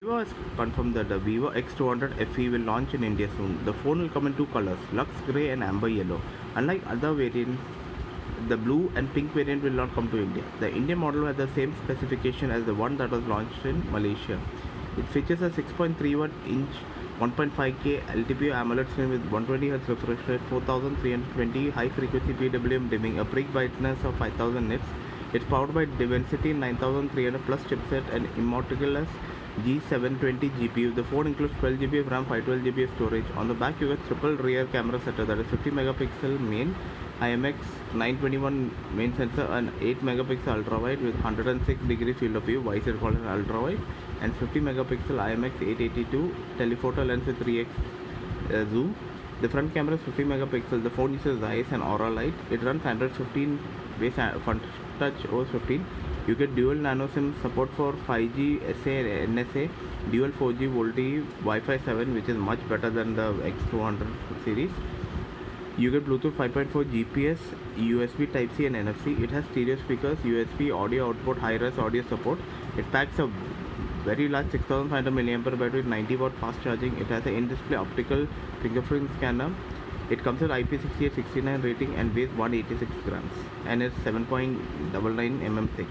Vivo has confirmed that the Vivo X200 FE will launch in India soon. The phone will come in two colors, Luxe Grey and Amber Yellow. Unlike other variants, the blue and pink variant will not come to India. The Indian model has the same specification as the one that was launched in Malaysia. It features a 6.31-inch 1.5K LTPO AMOLED screen with 120Hz refresh rate, 4320 high-frequency PWM dimming, a peak brightness of 5000 nits. It's powered by Dimensity 9300 plus chipset and Immortalis-G720 GPU. The phone includes 12GB of RAM, 512GB of storage. On the back, you get triple rear camera setup, that is 50 megapixel main, IMX 921 main sensor, and 8 megapixel ultra wide with 106 degree field of view, why is it called an ultra wide, and 50 megapixel IMX 882 telephoto lens with 3x zoom. The front camera is 50 megapixel. The phone uses Zeiss and Aura light. It runs Android 15 based Funtouch OS 15. You get dual nano SIM support for 5G SA and NSA, dual 4G VoLTE, Wi-Fi 7, which is much better than the X200 series. You get Bluetooth 5.4 GPS, USB Type-C and NFC. It has stereo speakers, USB audio output, high-res audio support. It packs a very large 6500 mAh battery with 90-watt fast charging. It has an in-display optical fingerprint scanner. It comes with IP68-69 rating and weighs 186 grams and is 7.99 mm thick.